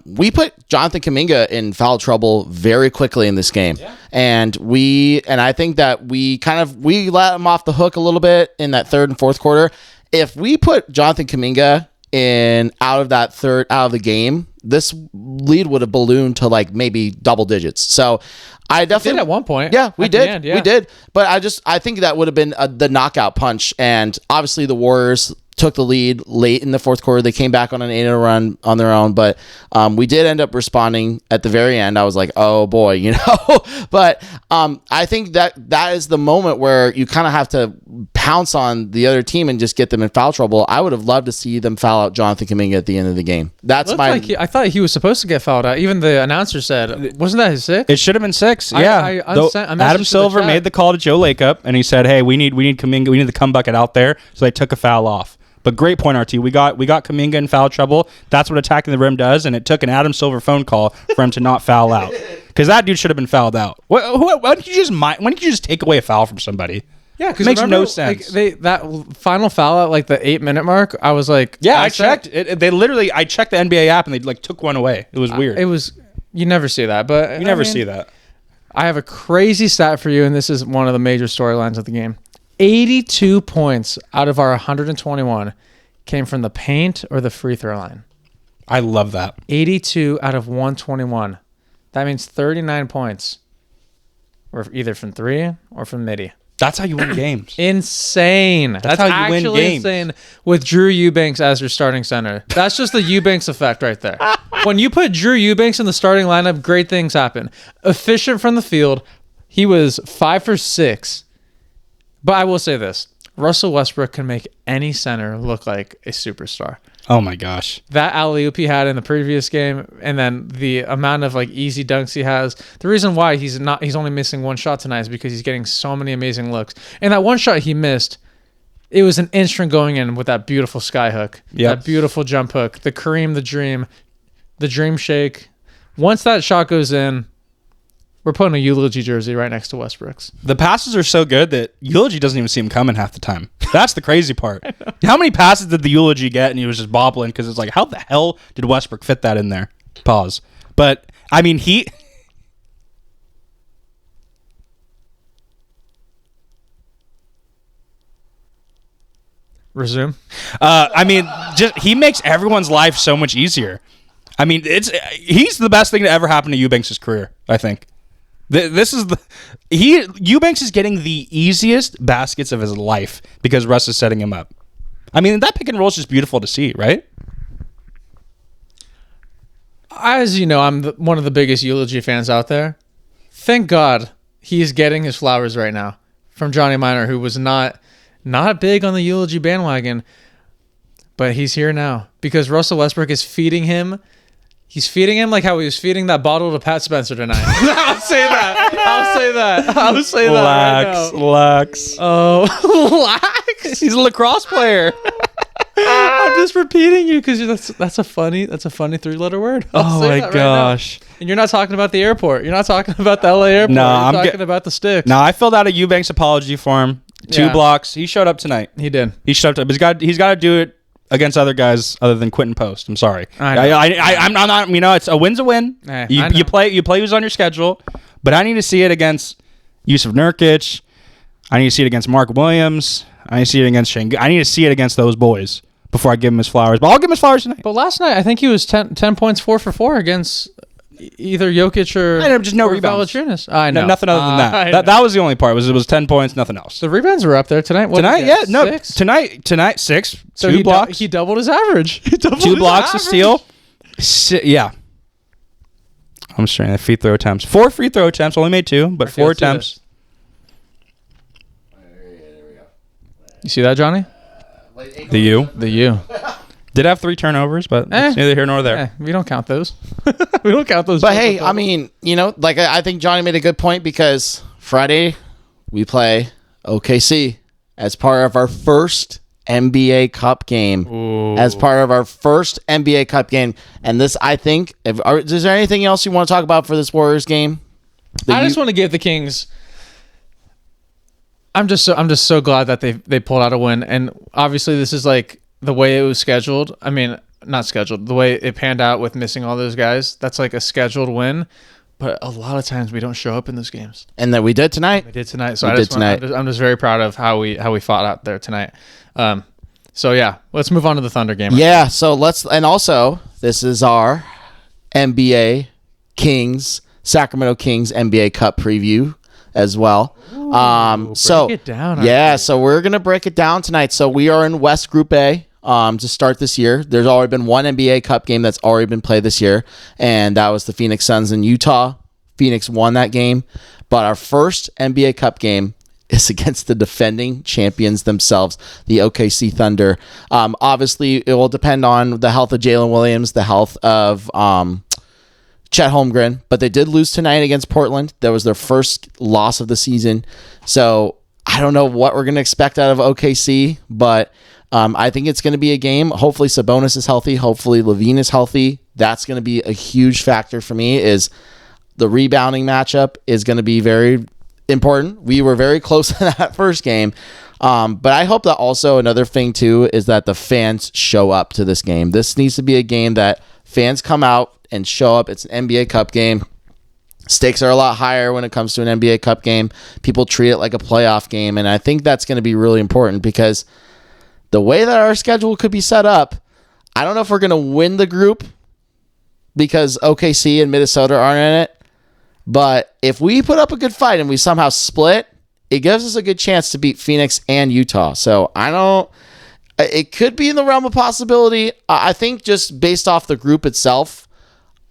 We put Jonathan Kuminga in foul trouble very quickly in this game. Yeah. And I think that we let him off the hook a little bit in that third and fourth quarter. If we put Jonathan Kuminga out of the game, this lead would have ballooned to like maybe double digits. So I definitely did at one point. Yeah, we did. We did. But I think that would have been the knockout punch. And obviously the Warriors took the lead late in the fourth quarter. They came back on an 8-0 run on their own, but we did end up responding at the very end. I was like, oh boy, But I think that is the moment where you kind of have to pounce on the other team and just get them in foul trouble. I would have loved to see them foul out Jonathan Kuminga at the end of the game. I thought he was supposed to get fouled out. Even the announcer said, wasn't that his 6? It should have been 6. Yeah. Adam Silver made the call to Joe Lacob, and he said, hey, we need Kuminga. We need the come bucket out there. So they took a foul off. But great point, RT. We got Kuminga in foul trouble. That's what attacking the rim does, and it took an Adam Silver phone call for him to not foul out, because that dude should have been fouled out. Why did you just take away a foul from somebody? Yeah, because it makes no sense. That final foul at like the 8-minute mark, I was like, yeah, I checked. I checked the NBA app, and they like took one away. It was weird. You never see that, but you never see that. I have a crazy stat for you, and this is one of the major storylines of the game. 82 points out of our 121 came from the paint or the free throw line. I love that. 82 out of 121. That means 39 points were either from 3 or from midi. That's how you win games. Insane. That's how you win games. Insane with Drew Eubanks as your starting center. That's just the Eubanks effect right there. When you put Drew Eubanks in the starting lineup, great things happen. Efficient from the field. He was 5 for 6. But I will say this. Russell Westbrook can make any center look like a superstar. Oh my gosh. That alley-oop he had in the previous game, and then the amount of like easy dunks he has. The reason why he's only missing one shot tonight is because he's getting so many amazing looks. And that one shot he missed, it was an instant going in with that beautiful sky hook. Yep. That beautiful jump hook. The Kareem, the dream shake. Once that shot goes in, we're putting a eulogy jersey right next to Westbrook's. The passes are so good that eulogy doesn't even see him coming half the time. That's the crazy part. How many passes did the eulogy get, and he was just bobbling, because it's like, how the hell did Westbrook fit that in there? Pause. But I mean, Resume. He makes everyone's life so much easier. I mean, he's the best thing to ever happen to Eubanks' career, I think. Eubanks is getting the easiest baskets of his life because Russ is setting him up. I mean, that pick and roll is just beautiful to see, right? As you know, I'm one of the biggest eulogy fans out there. Thank God he's getting his flowers right now from Johnny Miner, who was not big on the eulogy bandwagon, but he's here now because Russell Westbrook is feeding him. He's feeding him like how he was feeding that bottle to Pat Spencer tonight. I'll say that. Lax. Oh, Lax. He's a lacrosse player. I'm just repeating you because that's a funny 3-letter word. Oh my gosh. Right, and you're not talking about the airport. You're not talking about the LA airport. No, I'm talking about the sticks. No, I filled out a Eubanks apology for him. 2 blocks. He showed up tonight. He did. He showed up. He's got to do it against other guys other than Quentin Post. I'm sorry. I'm not. It's a win's a win. You play who's on your schedule. But I need to see it against Yusuf Nurkic. I need to see it against Mark Williams. I need to see it against Shane. I need to see it against those boys before I give him his flowers. But I'll give him his flowers tonight. But last night, I think he was 10 points, 4 for 4 against either Jokic or I know, just no or rebounds. Valanciunas. I know. Nothing other than that. That was the only part. It was 10 points, nothing else. The rebounds were up there tonight. What Tonight, did he get? 6? Tonight 6. So 2 blocks. He doubled his average. He doubled 2 his blocks, a average. steal. Yeah. I'm just trying to free throw attempts. 4 free throw attempts. Only made 2, but 4 attempts. You see that, Johnny? The U. Did have 3 turnovers, but it's neither here nor there. We don't count those. We don't count those. But hey, I mean, like I think Johnny made a good point because Friday we play OKC as part of our first NBA Cup game. Ooh. As part of our first NBA Cup game. And this, I think, is there anything else you want to talk about for this Warriors game? I just want to give the Kings. I'm just so glad that they pulled out a win, and obviously this is like the way it was scheduled. I mean, not scheduled. The way it panned out with missing all those guys, that's like a scheduled win. But a lot of times we don't show up in those games, and that we did tonight. We did tonight. So I'm just very proud of how we fought out there tonight. So yeah, let's move on to the Thunder game. Yeah. So and also this is our NBA Kings, Sacramento Kings NBA Cup preview as well. Break it down. Yeah, so we're gonna break it down tonight. So we are in West Group A to start this year. There's already been one NBA Cup game that's already been played this year, and that was the Phoenix Suns in Utah. Phoenix won that game, but our first NBA Cup game is against the defending champions themselves, the OKC Thunder. Obviously, it will depend on the health of Jalen Williams, the health of Chet Holmgren, but they did lose tonight against Portland. That was their first loss of the season. So I don't know what we're going to expect out of OKC, but I think it's going to be a game. Hopefully Sabonis is healthy. Hopefully Levine is healthy. That's going to be a huge factor for me. Is the rebounding matchup is going to be very important. We were very close in that first game. But I hope that also another thing too is that the fans show up to this game. This needs to be a game that fans come out and show up. It's an NBA Cup game. Stakes are a lot higher when it comes to an NBA Cup game. People treat it like a playoff game, and I think that's going to be really important because the way that our schedule could be set up, I don't know if we're going to win the group because OKC and Minnesota aren't in it, but if we put up a good fight and we somehow split, it gives us a good chance to beat Phoenix and Utah. So it could be in the realm of possibility. I think just based off the group itself,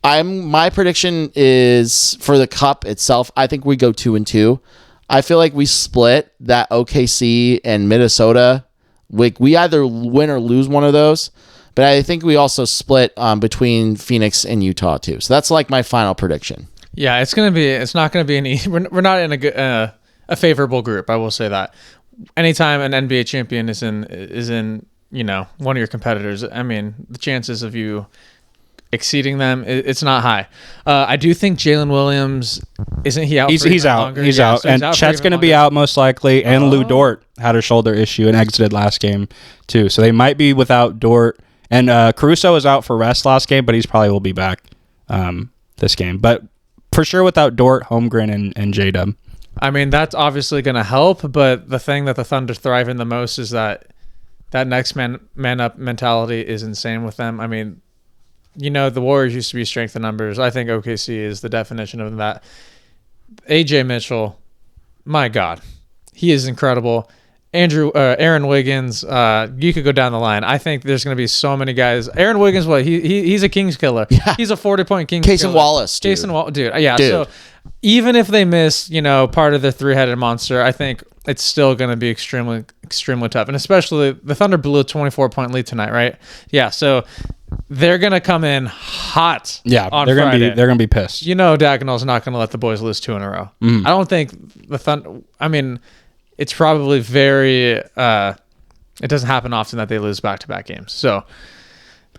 my prediction is for the cup itself. I think we go 2-2. I feel like we split that OKC and Minnesota. We either win or lose one of those, but I think we also split between Phoenix and Utah too. So that's like my final prediction. Yeah, it's not gonna be an easy. We're not in a favorable group. I will say that. Anytime an NBA champion is in one of your competitors, I mean the chances of you exceeding them, it's not high. I do think Jalen Williams, isn't he out? He's out. Longer? He's out, so and Chet's going to be out most likely. And Lou Dort had a shoulder issue and exited last game too, so they might be without Dort. And Caruso was out for rest last game, but he's probably will be back this game. But for sure, without Dort, Holmgren, and J-Dub. I mean, that's obviously going to help, but the thing that the Thunder thrive in the most is that next man up mentality is insane with them. I mean, the Warriors used to be strength in numbers. I think OKC is the definition of that. AJ Mitchell, my God, he is incredible. Aaron Wiggins, you could go down the line. I think there's going to be so many guys. Aaron Wiggins, he's a Kings killer. Yeah. He's a 40-point Kings Case killer. and Wallace, dude. Dude. Yeah. Dude. So even if they miss, part of the three-headed monster, I think it's still going to be extremely, extremely tough. And especially the Thunder blew a 24-point lead tonight, right? Yeah. So they're going to come in hot. Yeah, on they're Friday. going to be pissed. Dagnall's not going to let the boys lose 2 in a row. I don't think the Thunder. I mean, it's probably very. It doesn't happen often that they lose back-to-back games. So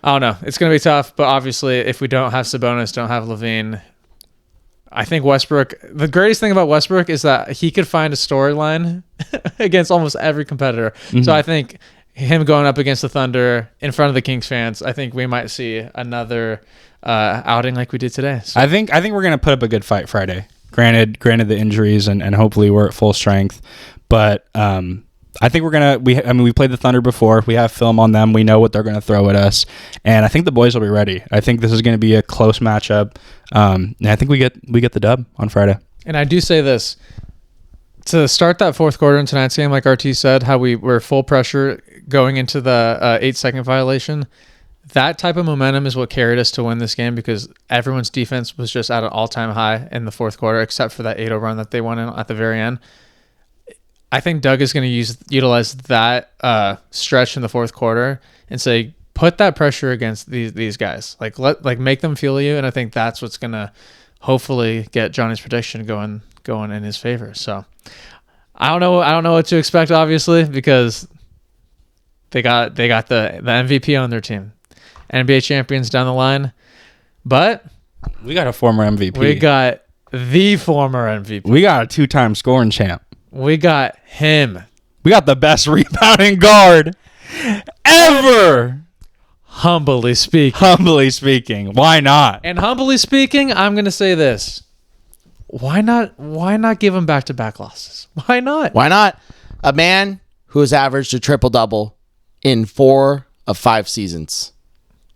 I don't know. It's going to be tough. But obviously, if we don't have Sabonis, don't have Levine, I think Westbrook. The greatest thing about Westbrook is that he could find a storyline against almost every competitor. Mm-hmm. So I think him going up against the Thunder in front of the Kings fans, I think we might see another outing like we did today. So. I think we're gonna put up a good fight Friday. Granted the injuries and hopefully we're at full strength. But I think we played the Thunder before. We have film on them. We know what they're going to throw at us. And I think the boys will be ready. I think this is going to be a close matchup. And I think we get the dub on Friday. And I do say this. To start that fourth quarter in tonight's game, like RT said, how we were full pressure going into the 8-second violation, that type of momentum is what carried us to win this game because everyone's defense was just at an all-time high in the fourth quarter, except for that 8-0 run that they went in at the very end. I think Doug is going to utilize that stretch in the fourth quarter and say, put that pressure against these guys. Like make them feel you, and I think that's what's going to hopefully get Johnny's prediction going in his favor. So I don't know what to expect, obviously, because they got the MVP on their team, NBA champions down the line, but we got a former MVP. We got the former MVP. We got a 2-time scoring champ. We got him. We got the best rebounding guard ever. Humbly speaking. Why not? And humbly speaking, I'm going to say this. Why not give him back-to-back losses? Why not? Why not? A man who has averaged a triple-double in 4 of 5 seasons.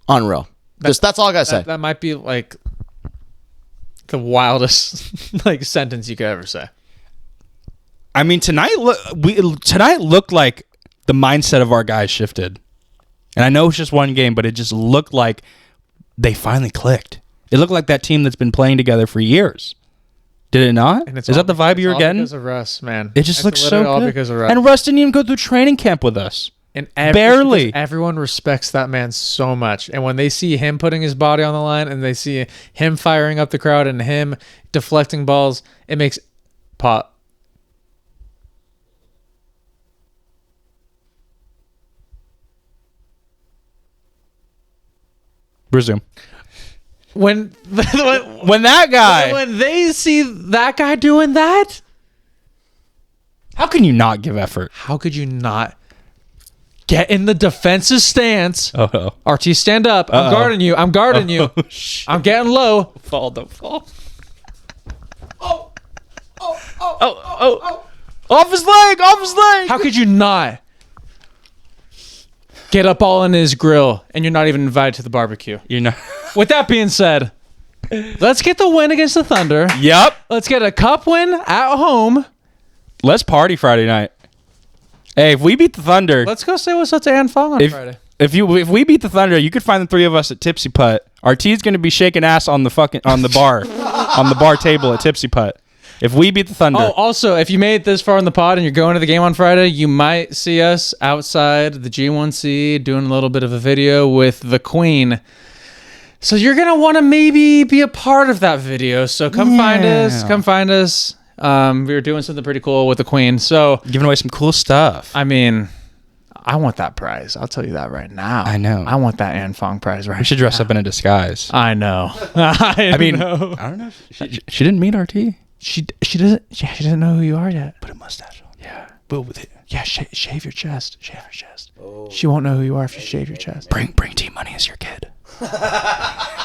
Unreal. That's all I got to say. That might be like the wildest like sentence you could ever say. I mean, tonight looked like the mindset of our guys shifted. And I know it's just one game, but it just looked like they finally clicked. It looked like that team that's been playing together for years. Did it not? Is that the vibe you were getting? Because of Russ, man. It just looks so all good. Because of Russ. And Russ didn't even go through training camp with us. And barely. Everyone respects that man so much. And when they see him putting his body on the line and they see him firing up the crowd and him deflecting balls, it makes pop. Resume. When that guy, when they see that guy doing that, how can you not give effort? How could you not get in the defensive stance? Oh, RT, stand up. I'm guarding you. I'm getting low. Don't fall. Oh. Off his leg. How could you not get up all in his grill and you're not even invited to the barbecue? You're not. With that being said, let's get the win against the Thunder. Yep. Let's get a cup win at home. Let's party Friday night. Hey, if we beat the Thunder, let's go say what's up to Ann Fong on Friday. If we beat the Thunder, you could find the 3 of us at Tipsy Putt. RT's going to be shaking ass on the bar on the bar table at Tipsy Putt. If we beat the Thunder. Oh, also, if you made it this far in the pod and you're going to the game on Friday, you might see us outside the G1C doing a little bit of a video with the Queen. So you're going to want to maybe be a part of that video. So come find us. We were doing something pretty cool with the Queen. So giving away some cool stuff. I mean, I want that prize. I'll tell you that right now. I know. I want that Ann Fong prize right now. We should dress up in a disguise. I know. I don't know. She didn't meet RT. She doesn't know who you are yet. Put a mustache on. Yeah. But with it. Yeah, shave your chest. Oh. She won't know who you are if you shave your chest. Bring T-Money as your kid.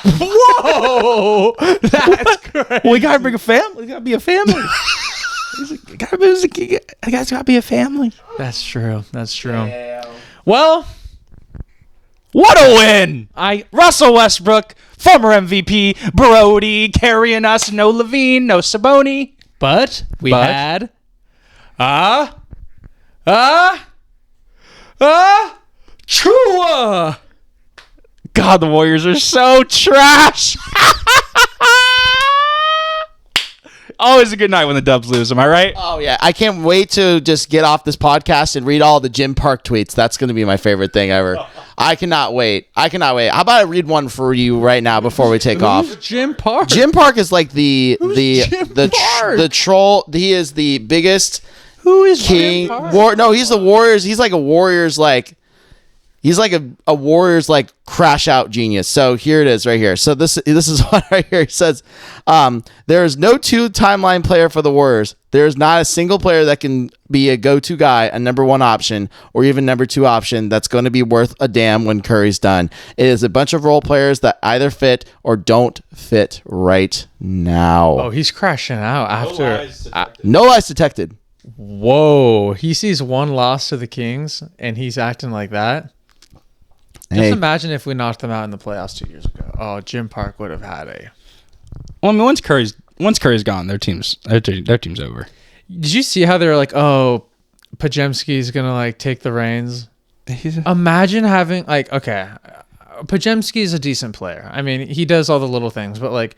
Whoa! That's crazy. We gotta bring a family. We gotta be a family. I guys gotta be a family. That's true. Damn. Well, what a win! Russell Westbrook, former MVP, Brody carrying us. No Levine, no Saboni, but we had Chua. God, the Warriors are so trash. Always a good night when the Dubs lose. Am I right? Oh, yeah. I can't wait to just get off this podcast and read all the Jim Park tweets. That's going to be my favorite thing ever. I cannot wait. How about I read one for you right now before we take off? Jim Park? Jim Park is like the troll. He is the biggest Who is king. Jim Park? No, he's the Warriors. He's like a Warriors, like... He's like a Warriors like crash out genius. So here it is right here. So this is what right here. He says, there is no 2 timeline player for the Warriors. There is not a single player that can be a go-to guy, a number 1 option, or even number 2 option that's going to be worth a damn when Curry's done. It is a bunch of role players that either fit or don't fit right now. Oh, he's crashing out after. No lies detected. Whoa, he sees 1 loss to the Kings, and he's acting like that. Hey. Just imagine if we knocked them out in the playoffs 2 years ago. Oh, Jim Park would have had a. Well, I mean, once Curry's gone, their team's over. Did you see how they were like, oh, Pajemski's gonna like take the reins? Imagine having like, okay, Pajemski's a decent player. I mean, he does all the little things, but like,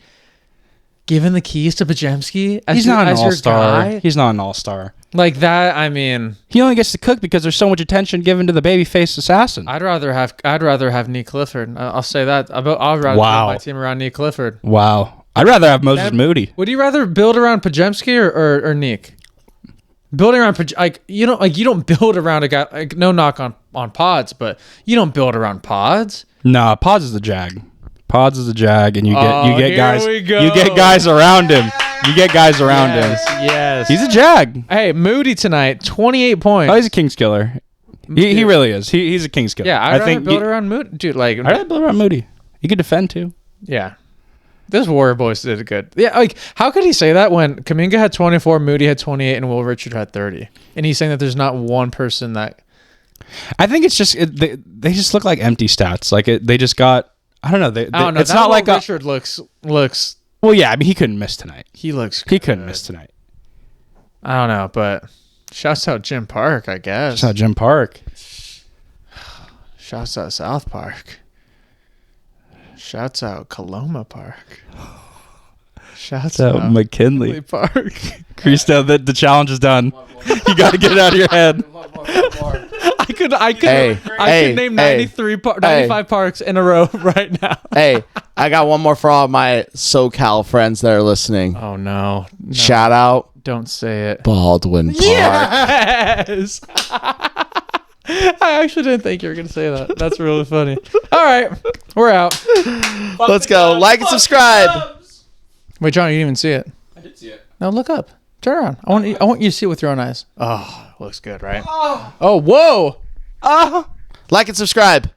giving the keys to Pajemski as He's not an your all-star. guy? He's not an all-star. Like that, I mean, He only gets to cook because there's so much attention given to the babyface assassin. I'd rather have Nee Clifford. I'll say that. I'd rather build my team around Nee Clifford. Wow. I'd rather have Moses Moody. Would you rather build around Pajemski or Neek? Building around you don't build around a guy. Like, no knock on Pods, but you don't build around Pods. Nah, Pods is the Jag. Pods is the Jag, and you get guys. We go. You get guys around him. You get guys around him. Yes. He's a Jag. Hey, Moody tonight, 28 points. Oh, he's a Kings killer. He really is. He's a Kings killer. Yeah, I'd rather build around Moody, dude. Like, I'd rather build around Moody. He could defend too. Yeah. Those Warrior boys did it good. Yeah, like, how could he say that when Kuminga had 24, Moody had 28, and Will Richard had 30? And he's saying that there's not one person that... I think it's just... they just look like empty stats. Like, they just got... I don't know. I don't know. It's not like Richard looks... Well, yeah, I mean, he couldn't miss tonight. He looks good. He couldn't miss tonight. I don't know, but... Shouts out Jim Park, I guess. Shouts out Jim Park. Shouts out South Park. Shouts out Coloma Park. Shouts out McKinley Park. Christo, the challenge is done. You got to get it out of your head. I could name 95 parks in a row right now. Hey, I got one more for all my SoCal friends that are listening. Oh no. Shout out. Don't say it. Baldwin Park. Yes. I actually didn't think you were going to say that. That's really funny. All right. We're out. Let's go. Like and subscribe. Wait, John, you didn't even see it. I did see it. No, look up. Turn around. I want you to see it with your own eyes. Oh, looks good, right? Oh, whoa. Like and subscribe.